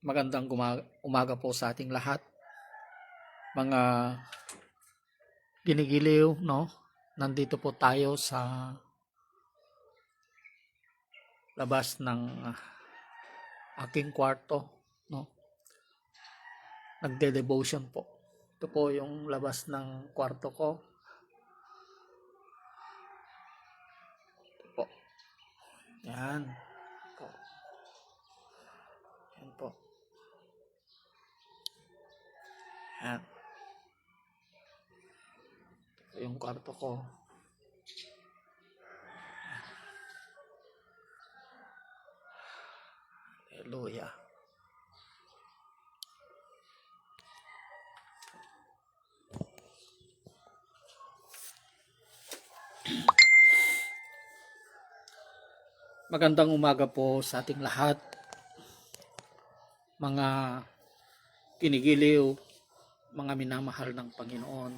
Magandang umaga po sa ating lahat. Mga ginigiliw, no? Nandito po tayo sa labas ng aking kwarto, no? Nagde-devotion po. Ito po yung labas ng kwarto ko. Ito po. Yan. Po. Yan po. Yan. Ito yung kwarto ko. Hallelujah. Magandang umaga po sa ating lahat. Mga kinigiliw, mga minamahal ng Panginoon.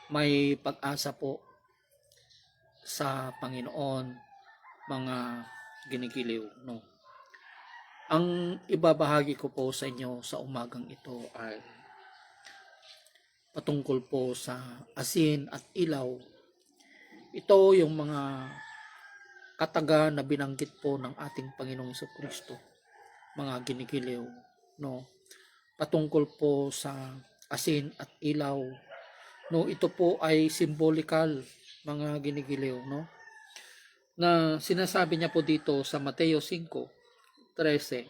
May pag-asa po sa Panginoon, mga ginigiliw, no? Ang ibabahagi ko po sa inyo sa umagang ito ay patungkol po sa asin at ilaw. Ito yung mga kataga na binanggit po ng ating Panginoong Jesucristo, mga ginigiliw, no? Patungkol po sa asin at ilaw, no? Ito po ay symbolikal, mga ginigiliw, no? Na sinasabi niya po dito sa Mateo 5:13.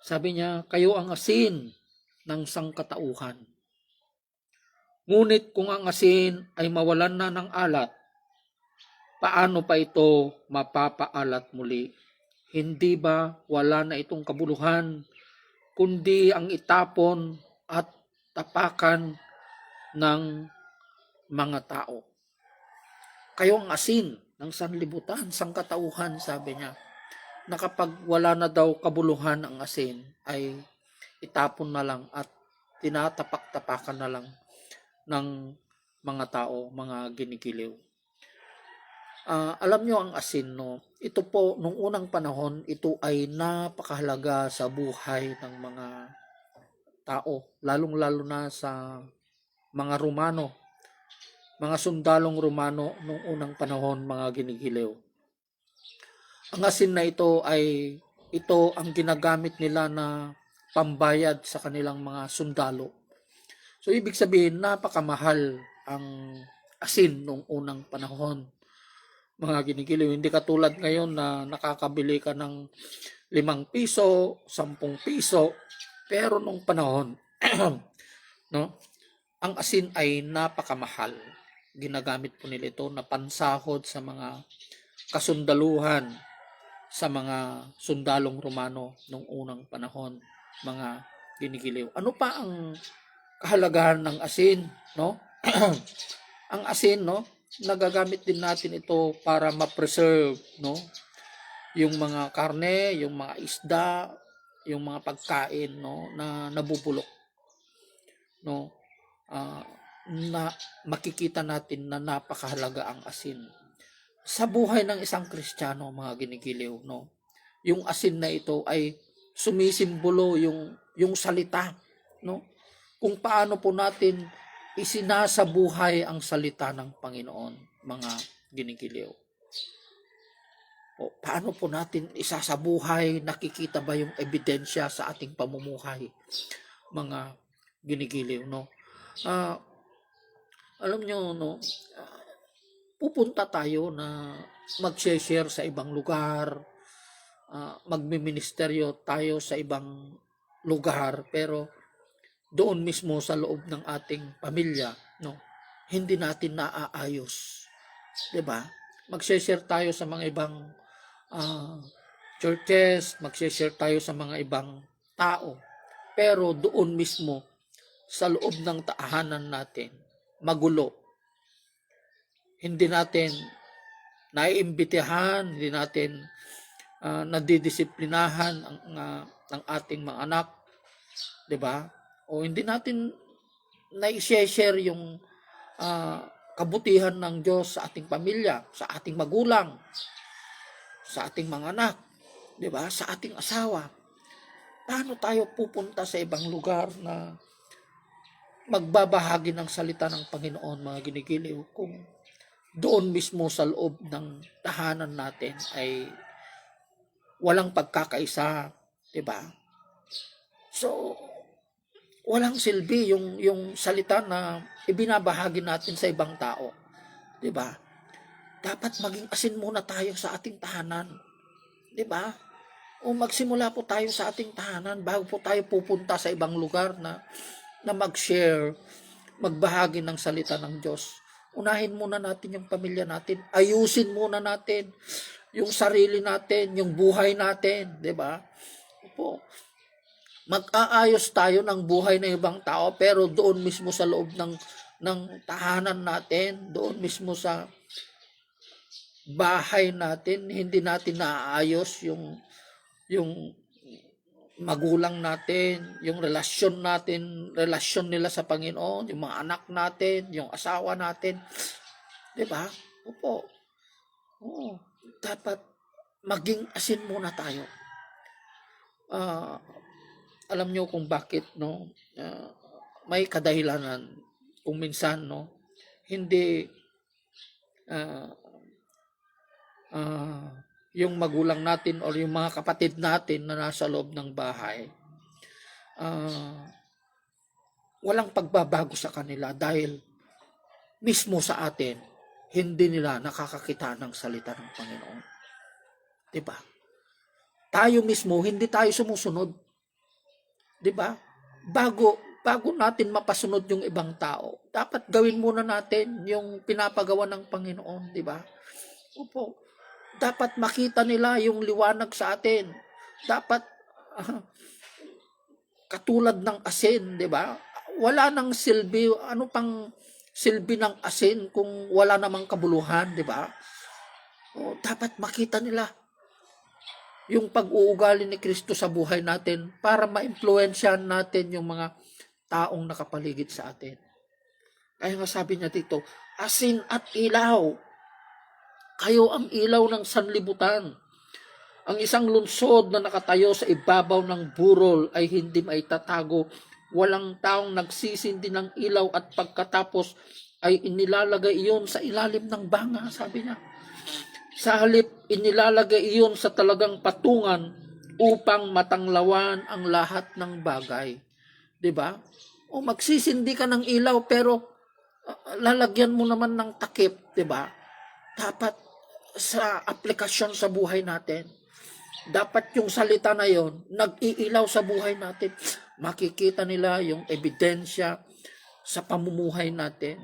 Sabi niya, kayo ang asin ng sangkatauhan. Ngunit kung ang asin ay mawalan na ng alat, paano pa ito mapapaalat muli? Hindi ba wala na itong kabuluhan, kundi ang itapon at tapakan ng mga tao? Kayo ang asin ng sanlibutan, sangkatauhan, sabi niya, na kapag wala na daw kabuluhan ang asin, ay itapon na lang at tinatapak-tapakan na lang ng mga tao, mga ginigiliw. Alam nyo ang asin, no? Ito po, nung unang panahon, ito ay napakahalaga sa buhay ng mga tao, lalong-lalo na sa mga Romano, mga sundalong Romano nung unang panahon, mga ginigiliw. Ang asin na ito ang ginagamit nila na pambayad sa kanilang mga sundalo. So ibig sabihin, napakamahal ang asin nung unang panahon, mga ginigiliw. Hindi katulad ngayon na nakakabili ka ng 5 piso, 10 piso, pero nung panahon, no, ang asin ay napakamahal. Ginagamit po nila ito na pansahod sa mga kasundaluhan, sa mga sundalong Romano nung unang panahon, mga ginigiliw. Ano pa ang kahalagahan ng asin, no? Ang asin, no, nagagamit din natin ito para ma-preserve, no, yung mga karne, yung mga isda, yung mga pagkain, no, na nabubulok, no. Na makikita natin na napakahalaga ang asin sa buhay ng isang Kristiyano, mga ginigiliw, no. Yung asin na ito ay sumisimbolo yung salita, no. Kung paano po natin isinasabuhay ang salita ng Panginoon, mga ginigiliw. O, paano po natin isasabuhay? Nakikita ba yung ebidensya sa ating pamumuhay, mga ginigiliw, no? Alam nyo, no, pupunta tayo na mag-share sa ibang lugar, magmiministeryo tayo sa ibang lugar, pero doon mismo sa loob ng ating pamilya, no, hindi natin naaayos, 'di ba? Mag-share tayo sa mga ibang churches, mag-share tayo sa mga ibang tao, pero doon mismo sa loob ng tahanan natin, magulo. Hindi natin naiimbitahan, hindi natin nadidisiplinahan ang ating mga anak, 'di ba? O hindi natin na-share yung kabutihan ng Diyos sa ating pamilya, sa ating magulang, sa ating mga anak. 'di ba? Sa ating asawa. Paano tayo pupunta sa ibang lugar na magbabahagi ng salita ng Panginoon, mga ginigiliw, kung doon mismo sa loob ng tahanan natin ay walang pagkakaisa, 'di ba? So, walang silbi yung salita na ibinabahagi natin sa ibang tao, 'di ba? Dapat maging asin muna tayo sa ating tahanan, 'di ba? O magsimula po tayo sa ating tahanan bago po tayo pupunta sa ibang lugar na mag-share, magbahagi ng salita ng Diyos. Unahin muna natin yung pamilya natin. Ayusin muna natin yung sarili natin, yung buhay natin, 'di ba? Opo. Mag-aayos tayo ng buhay ng ibang tao pero doon mismo sa loob ng tahanan natin, doon mismo sa bahay natin, hindi natin naaayos yung magulang natin, yung relasyon natin, relasyon nila sa Panginoon, yung mga anak natin, yung asawa natin. 'Di ba? Opo. Oo. Dapat maging asin muna tayo. Ah, alam niyo kung bakit, no? May kadahilanan kung minsan, no, hindi ah, ah, yung magulang natin or yung mga kapatid natin na nasa loob ng bahay, ah, walang pagbabago sa kanila dahil mismo sa atin, hindi nila nakakakita ng salita ng Panginoon. 'Di ba? Tayo mismo, hindi tayo sumusunod. 'Di ba? Bago natin mapasunod yung ibang tao, dapat gawin muna natin yung pinapagawa ng Panginoon, 'di ba? Opo. Dapat makita nila yung liwanag sa atin. Dapat ah, katulad ng asin, 'di ba? Wala nang silbi, ano pang silbi ng asin kung wala namang kabuluhan, 'di ba? O, dapat makita nila yung pag-uugali ni Kristo sa buhay natin para maimpluwensyahan natin yung mga taong nakapaligid sa atin. Kaya nga sabi niya dito, asin at ilaw. Kayo ang ilaw ng sanlibutan. Ang isang lungsod na nakatayo sa ibabaw ng burol ay hindi maitatago. Walang taong nagsisindi ng ilaw at pagkatapos ay inilalagay iyon sa ilalim ng banga, sabi niya. Sa halip, inilalagay iyon sa talagang patungan upang matanglawan ang lahat ng bagay. 'Di ba? O magsisindi ka ng ilaw pero lalagyan mo naman ng takip, 'di ba? Dapat sa aplikasyon sa buhay natin, dapat yung salita na yon nag-iilaw sa buhay natin. Makikita nila yung ebidensya sa pamumuhay natin.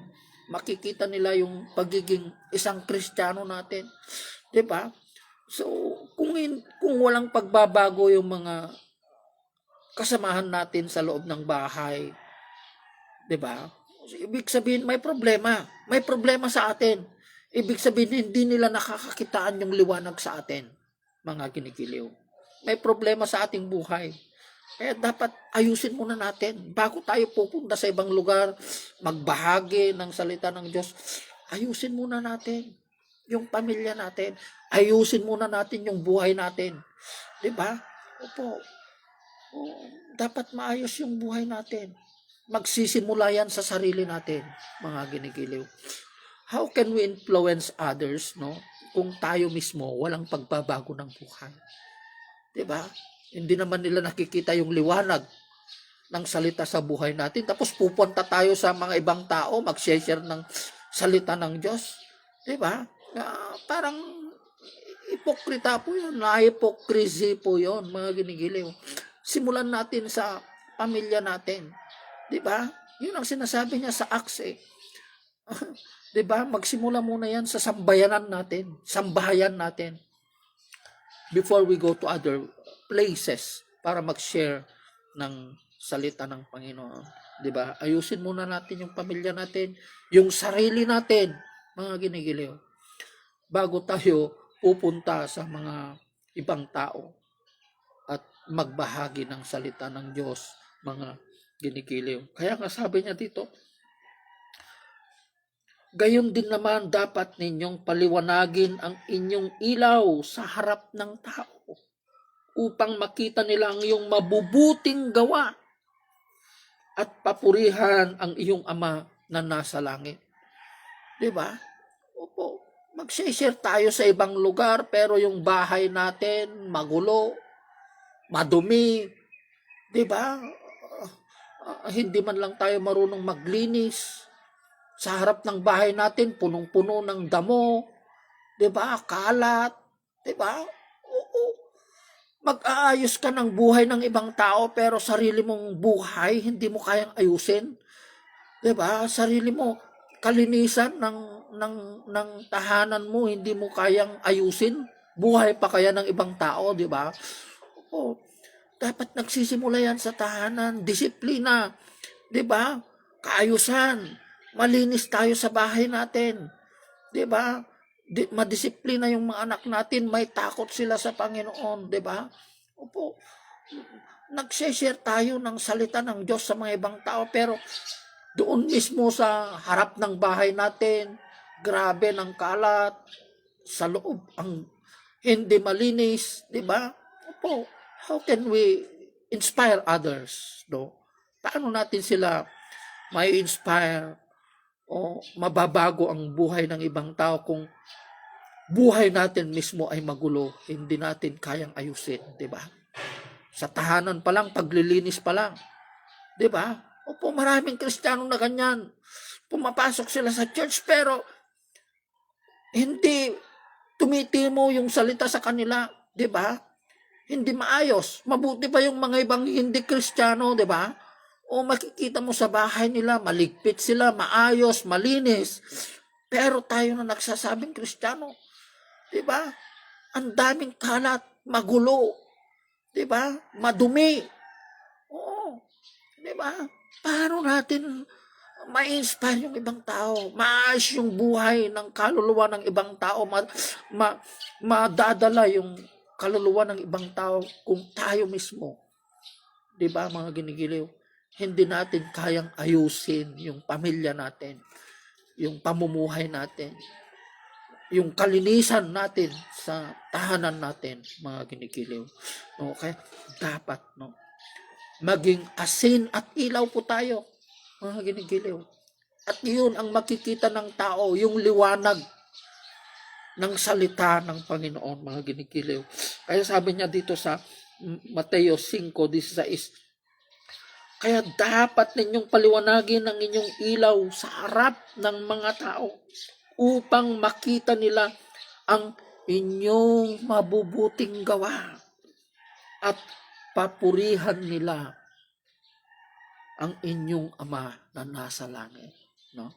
Makikita nila yung pagiging isang Kristiyano natin. 'Di ba? So, kung walang pagbabago yung mga kasamahan natin sa loob ng bahay, 'di ba? Ibig sabihin may problema. May problema sa atin. Ibig sabihin hindi nila nakakakitaan yung liwanag sa atin, mga kinikiliw. May problema sa ating buhay. Kaya dapat ayusin muna natin bago tayo pupunta sa ibang lugar, magbahagi ng salita ng Diyos. Ayusin muna natin yung pamilya natin. Ayusin muna natin yung buhay natin. 'Di ba? Opo. Oo, dapat maayos yung buhay natin. Magsisimula yan sa sarili natin, mga ginigiliw. How can we influence others, no? Kung tayo mismo walang pagbabago ng buhay. 'Di ba? Hindi naman nila nakikita yung liwanag ng salita sa buhay natin. Tapos pupunta tayo sa mga ibang tao, mag-share ng salita ng Diyos. 'Di ba? Parang hipokrita po yun. Na-hypocrisy po yun, mga ginigiliw. Simulan natin sa pamilya natin. 'Di ba? Yun ang sinasabi niya sa Acts eh. 'Di ba? Magsimula muna 'yan sa sambayanan natin, sambahayan natin before we go to other places para mag-share ng salita ng Panginoon. 'Di ba? Ayusin muna natin yung pamilya natin, yung sarili natin, mga ginigiliw, bago tayo pupunta sa mga ibang tao at magbahagi ng salita ng Diyos, mga ginigiliw. Kaya nga sabi niya dito, gayon din naman dapat ninyong paliwanagin ang inyong ilaw sa harap ng tao. upang makita nila ang iyong mabubuting gawa at papurihan ang iyong Ama na nasa langit. Diba? Opo. Mag-share tayo sa ibang lugar pero yung bahay natin magulo, madumi. Diba? Hindi man lang tayo marunong maglinis. Sa harap ng bahay natin, punong-puno ng damo. Diba? Kalat. Diba? Oo. Mag-aayos ka ng buhay ng ibang tao pero sarili mong buhay hindi mo kayang ayusin. 'Di ba? Sarili mo kalinisan ng tahanan mo hindi mo kayang ayusin. Buhay pa kaya ng ibang tao, 'di ba? Oo. Dapat nagsisimula yan sa tahanan, disiplina, 'di ba? Kaayusan. Malinis tayo sa bahay natin. 'Di ba? Madisiplina yung mga anak natin, may takot sila sa Panginoon, 'di ba? Opo. Nagse-share tayo ng salita ng Diyos sa mga ibang tao pero doon mismo sa harap ng bahay natin, grabe ng kalat, sa loob ang hindi malinis, 'di ba? Opo. How can we inspire others, no? Paano natin sila may inspire o mababago ang buhay ng ibang tao kung buhay natin mismo ay magulo, hindi natin kayang ayusin, 'di ba? Sa tahanan pa lang, paglilinis pa lang, 'di ba? Opo, maraming Kristiyano na ganyan. Pumapasok sila sa church pero hindi tumitimo yung salita sa kanila, 'di ba? Hindi maayos. Mabuti pa yung mga ibang hindi Kristiyano, 'di ba? O makikita mo sa bahay nila, maligpit sila, maayos, malinis. Pero tayo na nagsasabing Kristiyano, 'di ba? Ang daming kalat, magulo, 'di ba? Madumi. Oo, 'di ba? Paano natin ma-inspire yung ibang tao? Maayos yung buhay ng kaluluwa ng ibang tao, madadala yung kaluluwa ng ibang tao kung tayo mismo, 'di ba, mga ginigiliw? Hindi natin kayang ayusin yung pamilya natin, yung pamumuhay natin, yung kalinisan natin sa tahanan natin, mga ginigiliw. Okay? Dapat, no? Maging asin at ilaw po tayo, mga ginigiliw. At yun ang makikita ng tao, yung liwanag ng salita ng Panginoon, mga ginigiliw. Kaya sabi niya dito sa Mateo 5:16, kaya dapat ninyong paliwanagin ang inyong ilaw sa harap ng mga tao upang makita nila ang inyong mabubuting gawa at papurihan nila ang inyong Ama na nasa langit, no?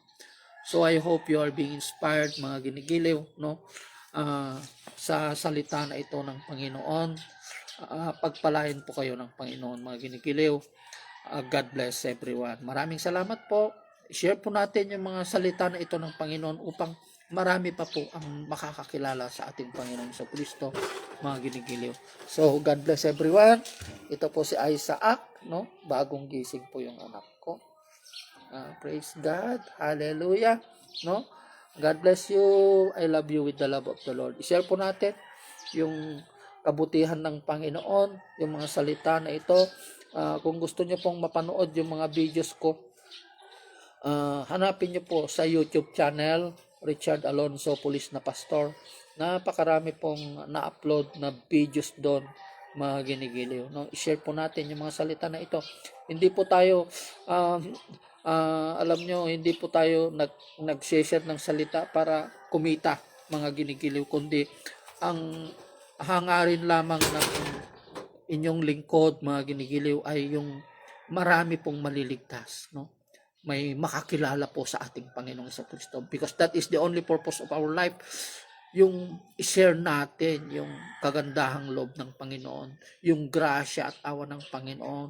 So I hope you are being inspired, mga ginigiliw, no? Sa salita na ito ng Panginoon. Pagpalain po kayo ng Panginoon, mga ginigiliw. God bless everyone. Maraming salamat po. Share po natin yung mga salita na ito ng Panginoon upang marami pa po ang makakakilala sa ating Panginoon sa Kristo, mga ginigiliw. So, God bless everyone. Ito po si Isaac, no? Bagong gising po yung anak ko. Praise God. Hallelujah. No? God bless you. I love you with the love of the Lord. I-share po natin yung kabutihan ng Panginoon, yung mga salita na ito. Kung gusto niyo pong mapanood yung mga videos ko, hanapin niyo po sa YouTube channel, Richard Alonso Pulis na Pastor. Napakarami pong na-upload na videos doon, mga ginigiliw. No? I-share po natin yung mga salita na ito. Hindi po tayo, alam nyo, hindi po tayo nag-share ng salita para kumita, mga ginigiliw, kundi ang hangarin lamang ng inyong lingkod, mga ginigiliw, ay yung marami pong maliligtas, no? May makakilala po sa ating Panginoong Kristo, because that is the only purpose of our life, yung i-share natin yung kagandahang loob ng Panginoon, yung grasya at awa ng Panginoon,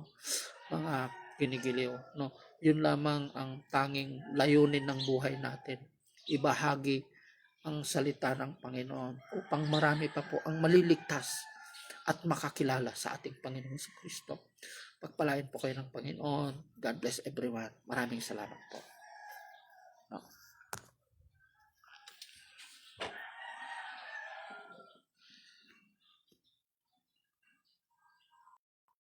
mga ginigiliw, no? Yun lamang ang tanging layunin ng buhay natin, ibahagi ang salita ng Panginoon upang marami pa po ang maliligtas at makakilala sa ating Panginoong Kristo. Pagpalain po kayo ng Panginoon. God bless everyone. Maraming salamat po.